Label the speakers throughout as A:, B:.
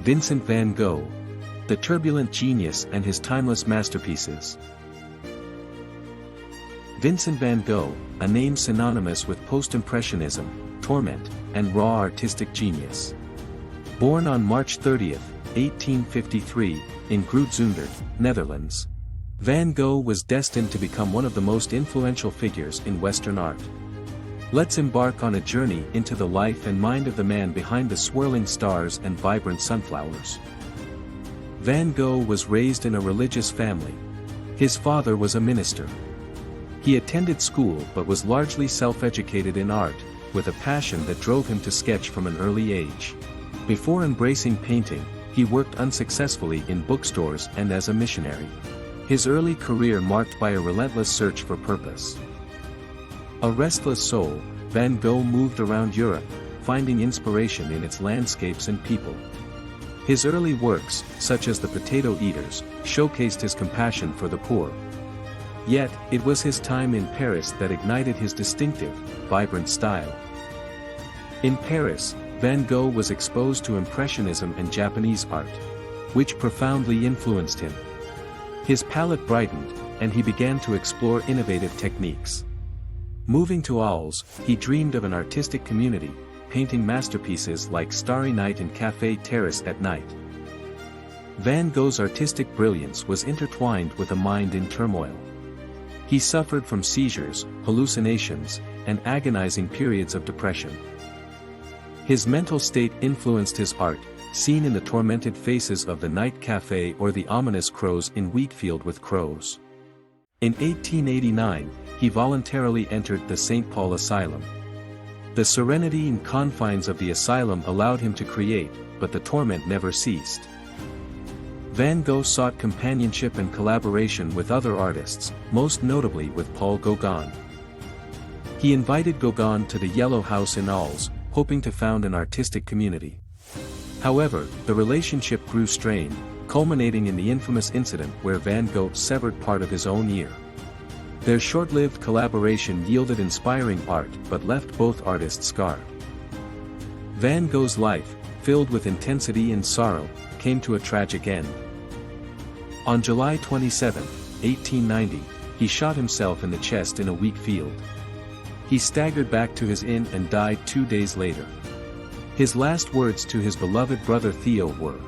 A: Vincent van Gogh, the turbulent genius and his timeless masterpieces. Vincent van Gogh, a name synonymous with post-impressionism, torment, and raw artistic genius. Born on March 30, 1853, in Groot-Zundert, Netherlands, Van Gogh was destined to become one of the most influential figures in Western art. Let's embark on a journey into the life and mind of the man behind the swirling stars and vibrant sunflowers. Van Gogh was raised in a religious family. His father was a minister. He attended school but was largely self-educated in art, with a passion that drove him to sketch from an early age. Before embracing painting, he worked unsuccessfully in bookstores and as a missionary. His early career marked by a relentless search for purpose. A restless soul, Van Gogh moved around Europe, finding inspiration in its landscapes and people. His early works, such as The Potato Eaters, showcased his compassion for the poor. Yet, it was his time in Paris that ignited his distinctive, vibrant style. In Paris, Van Gogh was exposed to Impressionism and Japanese art, which profoundly influenced him. His palette brightened, and he began to explore innovative techniques. Moving to Arles, he dreamed of an artistic community, painting masterpieces like Starry Night and Café Terrace at Night. Van Gogh's artistic brilliance was intertwined with a mind in turmoil. He suffered from seizures, hallucinations, and agonizing periods of depression. His mental state influenced his art, seen in the tormented faces of the Night Café or the ominous crows in Wheatfield with Crows. In 1889, he voluntarily entered the St. Paul Asylum. The serenity and confines of the asylum allowed him to create, but the torment never ceased. Van Gogh sought companionship and collaboration with other artists, most notably with Paul Gauguin. He invited Gauguin to the Yellow House in Arles, hoping to found an artistic community. However, the relationship grew strained, culminating in the infamous incident where Van Gogh severed part of his own ear. Their short-lived collaboration yielded inspiring art but left both artists scarred. Van Gogh's life, filled with intensity and sorrow, came to a tragic end. On July 27, 1890, he shot himself in the chest in a wheat field. He staggered back to his inn and died 2 days later. His last words to his beloved brother Theo were,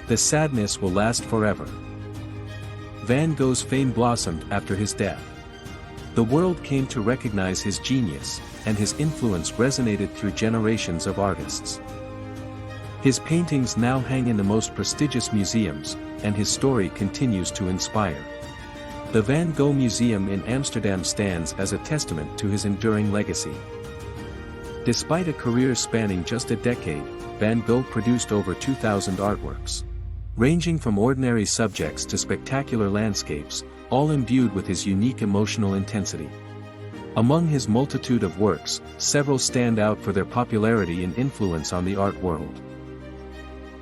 A: "The sadness will last forever." Van Gogh's fame blossomed after his death. The world came to recognize his genius, and his influence resonated through generations of artists. His paintings now hang in the most prestigious museums, and his story continues to inspire. The Van Gogh Museum in Amsterdam stands as a testament to his enduring legacy. Despite a career spanning just a decade, Van Gogh produced over 2,000 artworks, ranging from ordinary subjects to spectacular landscapes, all imbued with his unique emotional intensity. Among his multitude of works, several stand out for their popularity and influence on the art world.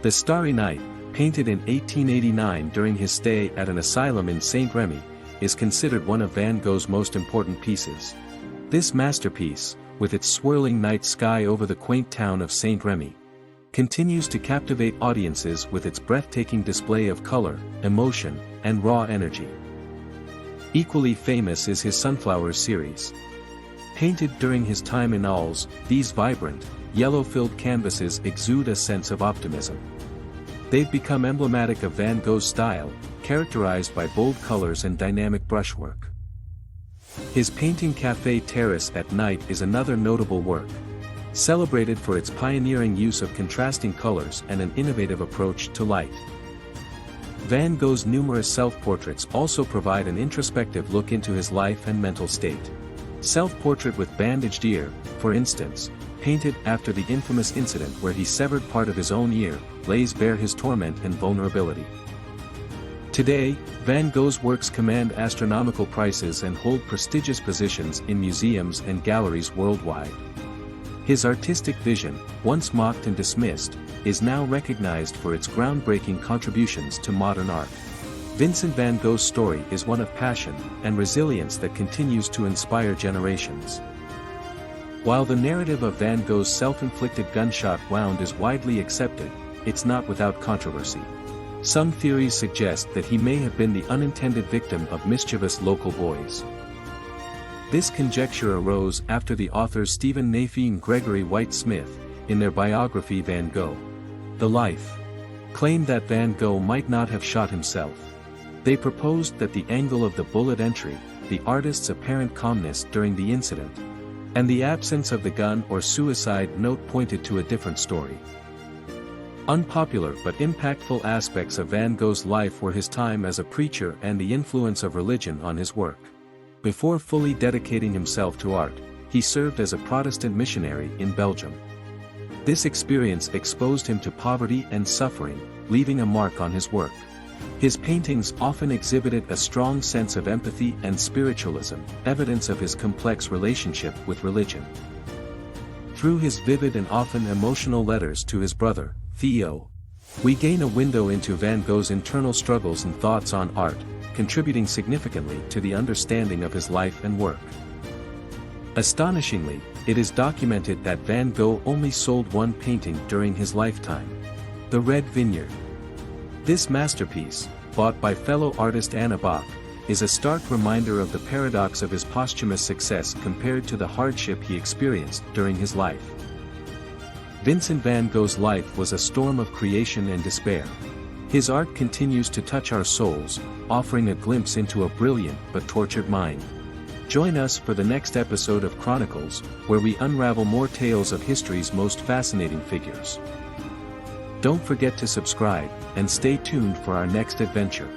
A: The Starry Night, painted in 1889 during his stay at an asylum in Saint-Rémy, is considered one of Van Gogh's most important pieces. This masterpiece, with its swirling night sky over the quaint town of Saint-Rémy, continues to captivate audiences with its breathtaking display of color, emotion, and raw energy. Equally famous is his Sunflowers series. Painted during his time in Arles, these vibrant, yellow-filled canvases exude a sense of optimism. They've become emblematic of Van Gogh's style, characterized by bold colors and dynamic brushwork. His painting Café Terrace at Night is another notable work, celebrated for its pioneering use of contrasting colors and an innovative approach to light. Van Gogh's numerous self-portraits also provide an introspective look into his life and mental state. Self-portrait with bandaged ear, for instance, painted after the infamous incident where he severed part of his own ear, lays bare his torment and vulnerability. Today, Van Gogh's works command astronomical prices and hold prestigious positions in museums and galleries worldwide. His artistic vision, once mocked and dismissed, is now recognized for its groundbreaking contributions to modern art. Vincent van Gogh's story is one of passion and resilience that continues to inspire generations. While the narrative of Van Gogh's self-inflicted gunshot wound is widely accepted, it's not without controversy. Some theories suggest that he may have been the unintended victim of mischievous local boys. This conjecture arose after the authors Stephen Nafi and Gregory White Smith, in their biography Van Gogh, The Life, claimed that Van Gogh might not have shot himself. They proposed that the angle of the bullet entry, the artist's apparent calmness during the incident, and the absence of the gun or suicide note pointed to a different story. Unpopular but impactful aspects of Van Gogh's life were his time as a preacher and the influence of religion on his work. Before fully dedicating himself to art, he served as a Protestant missionary in Belgium. This experience exposed him to poverty and suffering, leaving a mark on his work. His paintings often exhibited a strong sense of empathy and spiritualism, evidence of his complex relationship with religion. Through his vivid and often emotional letters to his brother, Theo, we gain a window into Van Gogh's internal struggles and thoughts on art, contributing significantly to the understanding of his life and work. Astonishingly, it is documented that Van Gogh only sold one painting during his lifetime, The Red Vineyard. This masterpiece, bought by fellow artist Anna Bach, is a stark reminder of the paradox of his posthumous success compared to the hardship he experienced during his life. Vincent van Gogh's life was a storm of creation and despair. His art continues to touch our souls, offering a glimpse into a brilliant but tortured mind. Join us for the next episode of Chronicles, where we unravel more tales of history's most fascinating figures. Don't forget to subscribe, and stay tuned for our next adventure.